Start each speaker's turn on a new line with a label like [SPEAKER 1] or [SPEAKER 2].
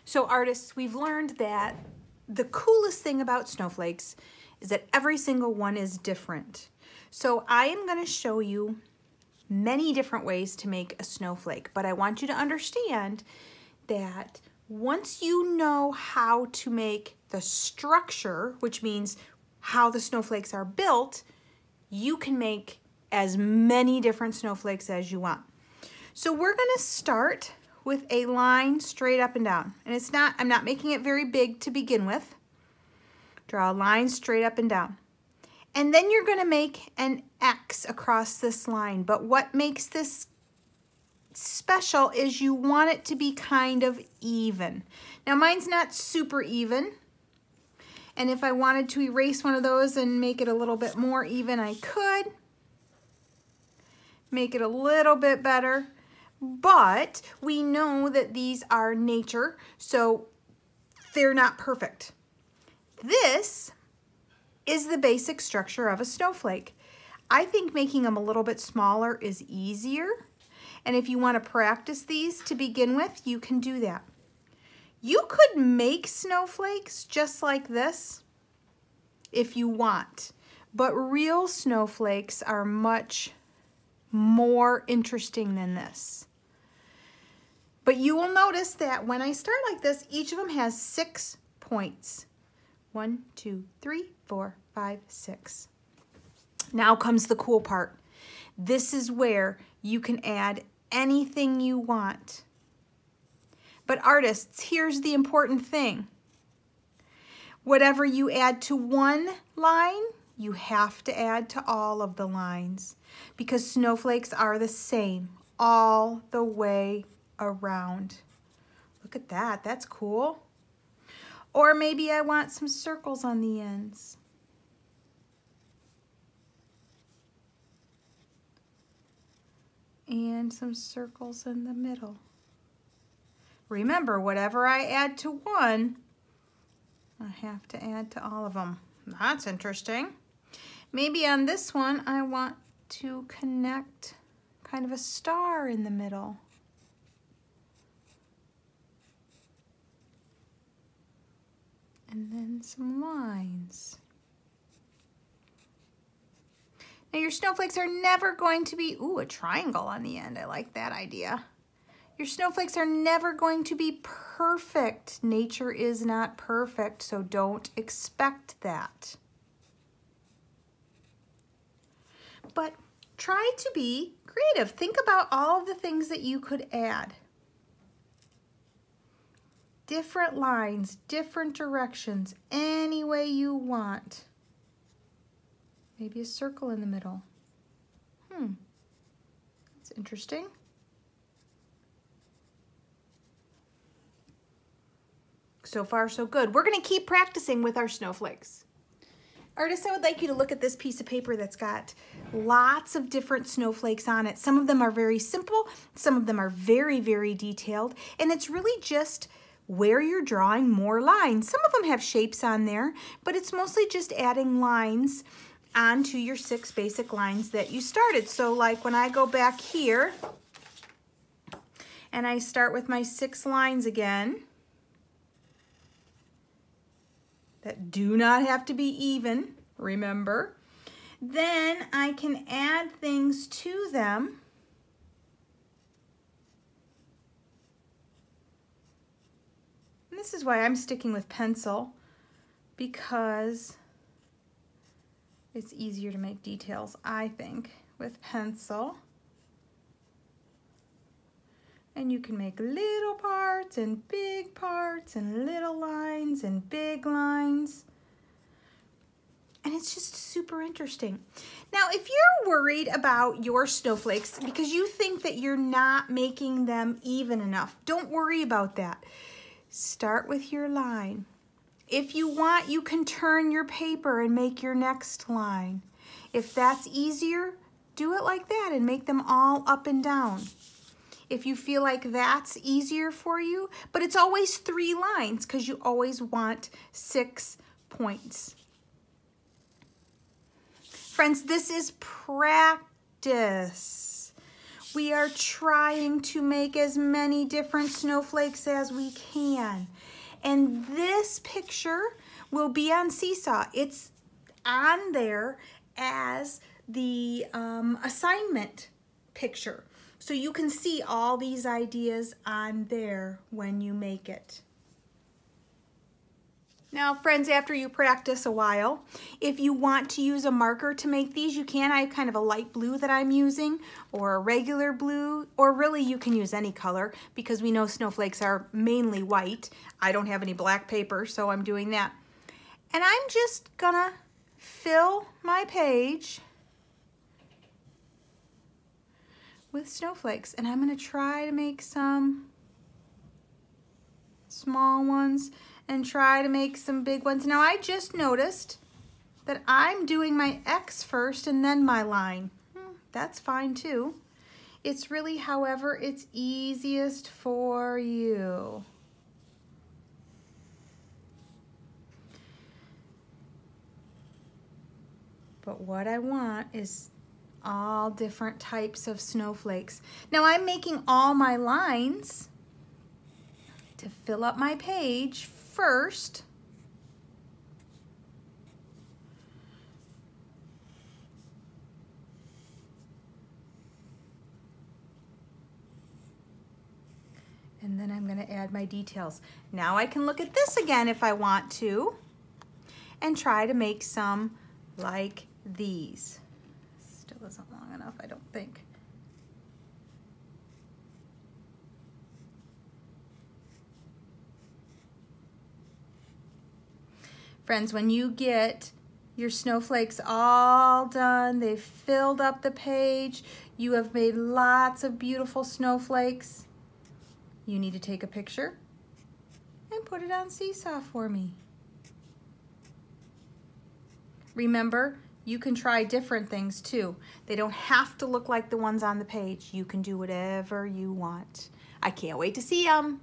[SPEAKER 1] So artists, we've learned that the coolest thing about snowflakes is that every single one is different. So I am going to show you many different ways to make a snowflake, but I want you to understand that once you know how to make the structure, which means how the snowflakes are built, you can make as many different snowflakes as you want. So we're going to start with a line straight up and down. And I'm not making it very big to begin with. Draw a line straight up and down. And then you're going to make an X across this line. But what makes this special is you want it to be kind of even. Now mine's not super even. And if I wanted to erase one of those and make it a little bit more even, I could. Make it a little bit better. But we know that these are nature, so they're not perfect. This is the basic structure of a snowflake. I think making them a little bit smaller is easier. And if you want to practice these to begin with, you can do that. You could make snowflakes just like this if you want, but real snowflakes are much more interesting than this. But you will notice that when I start like this, each of them has 6 points. 1, 2, 3, 4, 5, 6. Now comes the cool part. This is where you can add anything you want. But artists, here's the important thing. Whatever you add to one line, you have to add to all of the lines, because snowflakes are the same all the way around. Look at that, that's cool. Or maybe I want some circles on the ends. And some circles in the middle. Remember, whatever I add to one, I have to add to all of them. That's interesting. Maybe on this one, I want to connect kind of a star in the middle. And then some lines. Now your snowflakes are never going to be, ooh, a triangle on the end. I like that idea. Your snowflakes are never going to be perfect. Nature is not perfect, so don't expect that. But try to be creative. Think about all of the things that you could add. Different lines, different directions, any way you want. Maybe a circle in the middle. That's interesting. So far, so good. We're going to keep practicing with our snowflakes. Artists, I would like you to look at this piece of paper that's got lots of different snowflakes on it. Some of them are very simple. Some of them are very, very detailed. And it's really just where you're drawing more lines. Some of them have shapes on there, but it's mostly just adding lines onto your 6 basic lines that you started. So like when I go back here and I start with my 6 lines again, that do not have to be even, remember, then I can add things to them. This is why I'm sticking with pencil, because it's easier to make details, I think, with pencil. And you can make little parts and big parts and little lines and big lines. And it's just super interesting. Now, if you're worried about your snowflakes because you think that you're not making them even enough, don't worry about that. Start with your line. If you want, you can turn your paper and make your next line. If that's easier, do it like that and make them all up and down. If you feel like that's easier for you, but it's always 3 lines because you always want 6 points. Friends, this is practice. We are trying to make as many different snowflakes as we can. And this picture will be on Seesaw. It's on there as the assignment picture. So you can see all these ideas on there when you make it. Now friends, after you practice a while, if you want to use a marker to make these, you can. I have kind of a light blue that I'm using, or a regular blue, or really you can use any color because we know snowflakes are mainly white. I don't have any black paper, so I'm doing that. And I'm just gonna fill my page with snowflakes, and I'm gonna try to make some small ones and try to make some big ones. Now I just noticed that I'm doing my X first and then my line. That's fine too. It's really however it's easiest for you. But what I want is all different types of snowflakes. Now I'm making all my lines to fill up my page first. And then I'm going to add my details. Now I can look at this again if I want to and try to make some like these. Still isn't long enough, I don't think. Friends, when you get your snowflakes all done, they've filled up the page, you have made lots of beautiful snowflakes, you need to take a picture and put it on Seesaw for me. Remember, you can try different things too. They don't have to look like the ones on the page. You can do whatever you want. I can't wait to see them.